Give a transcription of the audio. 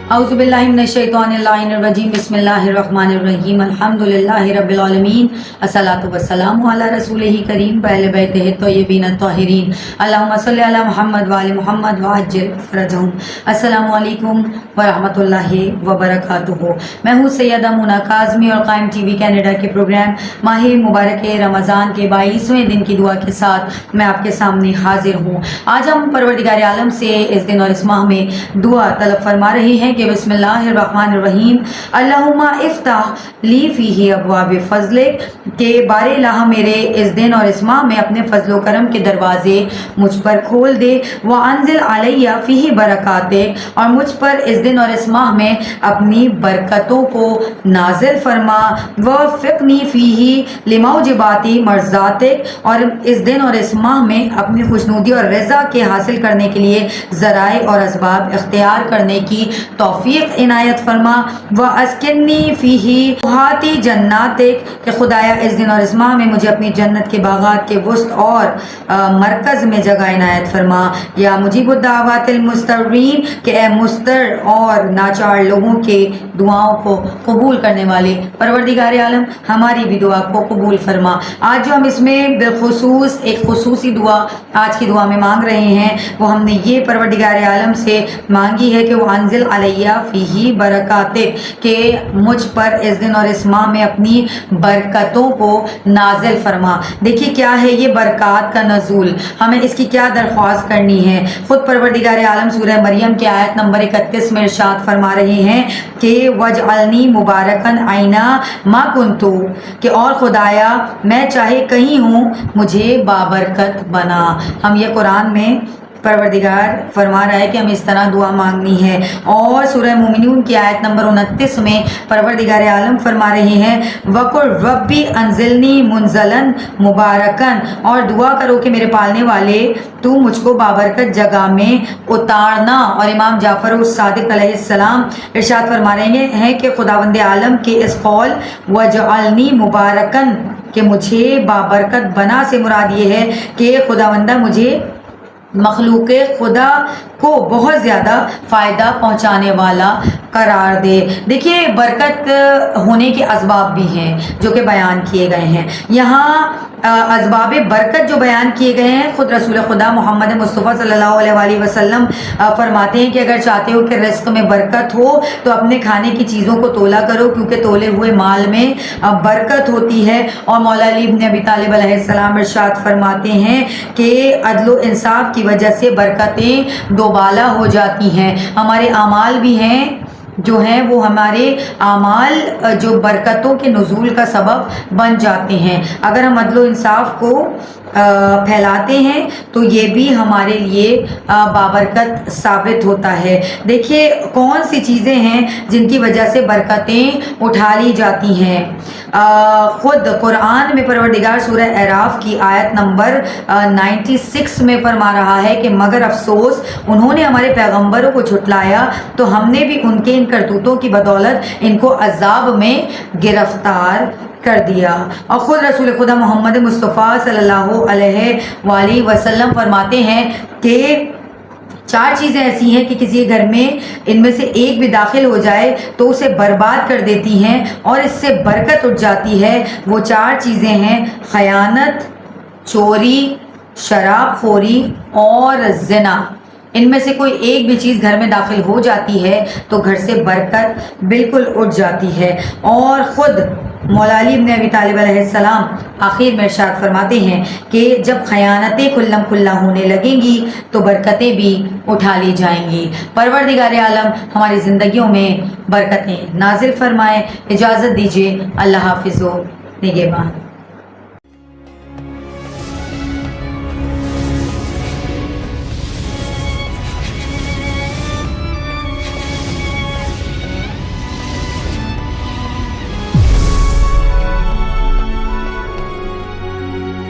औज़ुबिल्लाहि मिनश्शैतानिर्रजीम बिस्मिल्लाहिर्रहमानिर्रहीम अल्हम्दुलिल्लाहि रब्बिल आलमीन अस्सलातु वस्सलामु अला रसूलिही करीम व अहले बैतिही तय्यबीन अत्ताहिरीन अल्लाहुम्मा सल्लि अला मुहम्मद व आलि मुहम्मद व अज्जिल फरजहुम। अस्सलामु अलैकुम व रहमतुल्लाहि व बरकातुहू। मैं हूँ सैयदा मुना काज़मी और कायम टीवी कनाडा के प्रोग्राम माह मुबारक रमज़ान के 22वें दिन की दुआ के साथ मैं आपके सामने हाजिर हूँ। आज हम परवरदिगार आलम से इस दिन और इस माह में दुआ तलब फरमा रहे हैं कि बिस्मिल्लाहिर्रहमानिर्रहीम अल्लाहुम्मा इफ्ताह ली फीही अब्वाब फज़लिक, के बारे अल्लाह मेरे इस दिन और इस माह में अपने फजलो करम के दरवाजे मुझ पर खोल दे। व अंजिल अलैया फीही बरकातिक, और मुझ पर इस दिन और इस माह में अपनी बरकतों को नाजिल फरमा। व फ़िक़नी फीही लिमौजिबाती मर्ज़ातिक, और इस दिन और इस माह में अपनी खुशनुदी और रज़ा के हासिल करने के लिए ज़राए और असबाब इख्तियार करने की तौफ़ीक़ इनायत फरमा। व अस्किन्नी फ़ीही हाती जन्नातिक, कि खुदाया इस दिन और इस माह में मुझे अपनी जन्नत के बागात के वुस्त और मरकज़ में जगह इनायत फरमा। या मुजीबुद्दावातिल मुस्तरीन, के ए मुस्तर और नाचार लोगों के दुआओं को कबूल करने वाले परवरदिगार आलम हमारी भी दुआ को कबूल फरमा। आज जो हम इसमें बिलखुसूस एक खुसूसी दुआ आज की दुआ में मांग रहे हैं, वो हमने ये परवरदिगार आलम से मांगी है कि वो अंजिल अलैया फीही बरकातिक, के मुझ पर इस दिन और इस माह में अपनी बरकतों को नाजिल फरमा। देखिए क्या है ये बरक़ात का नज़ूल, हमें इसकी क्या दरख्वास्त करनी है। ख़ुद परवरदिगार आलम सूरह मरियम की आयत नंबर 31 में इरशाद फरमा रहे हैं कि वजअलनी मुबारकन आइना मा कुन्तु, कि और खुदाया मैं चाहे कहीं हूँ मुझे बाबरकत बना। हम ये कुरान में परवरदिगार फरमा रहा है कि हमें इस तरह दुआ मांगनी है। और सूरह मोमिनून की आयत नंबर 29 में परवरदिगार आलम फरमा रहे हैं वकुर रब्बी अंजिलनी मुनज़लन मुबारकन, और दुआ करो कि मेरे पालने वाले तू मुझको बाबरकत जगह में उतारना। और इमाम जाफ़र उस सादिक अलैहिस्सलाम इरशाद फरमा रहे हैं कि खुदावंद आलम के इस कौल वजअलनी मुबारकन, कि मुझे बाबरकत बना से मुराद ये है कि खुदावंदा मुझे मखलूक खुदा को बहुत ज़्यादा फ़ायदा पहुँचाने वाला करार दे। देखिए बरकत होने के असबाब भी हैं जो कि बयान किए गए हैं। यहाँ असबाब बरकत जो बयान किए गए हैं, ख़ुद रसूल खुदा मोहम्मद मुस्तफ़ा सल्लल्लाहु अलैहि वसल्लम फरमाते हैं कि अगर चाहते हो कि रिस्क में बरकत हो तो अपने खाने की चीज़ों को तोला करो, क्योंकि तोले हुए माल में बरकत होती है। और मौला अली इब्न अबी तालिब अलैहिस्सलाम इरशाद फरमाते हैं कि अदल इंसाफ की वजह से बरकतें दोबाला हो जाती हैं। हमारे आमाल भी हैं जो हैं वो हमारे आमाल जो बरकतों के नुज़ूल का सबब बन जाते हैं। अगर हम अदल इंसाफ को फैलाते हैं तो ये भी हमारे लिए बाबरकत साबित होता है। देखिए कौन सी चीज़ें हैं जिनकी वजह से बरकतें उठा ली जाती हैं। ख़ुद कुरान में परवरदिगार सूरह अराफ की आयत नंबर 96 में फरमा रहा है कि मगर अफसोस उन्होंने हमारे पैगंबरों को झुटलाया तो हमने भी उनके इन करतूतों की बदौलत इनको अजाब में गिरफ्तार कर दिया। और ख़ुद रसूल खुदा मोहम्मद मुस्तफ़ा सल्लल्लाहु अलैहि वसल्लम फरमाते हैं कि 4 चीज़ें ऐसी हैं कि किसी घर में इनमें से एक भी दाखिल हो जाए तो उसे बर्बाद कर देती हैं और इससे बरकत उठ जाती है। वो 4 चीज़ें हैं खयानत, चोरी, शराबखोरी और ज़िना। इनमें से कोई एक भी चीज़ घर में दाखिल हो जाती है तो घर से बरकत बिल्कुल उठ जाती है। और ख़ुद मौला अली इब्न अबी तालिब अलैहिस्सलाम आखिर में इरशाद फरमाते हैं कि जब खयानतें खुल्लम खुल्ला होने लगेंगी तो बरकतें भी उठा ली जाएंगी। परवरदिगार आलम हमारी ज़िंदगियों में बरकतें नाजिल फरमाए। इजाज़त दीजिए, अल्लाह हाफ़िज़ व निगहबान।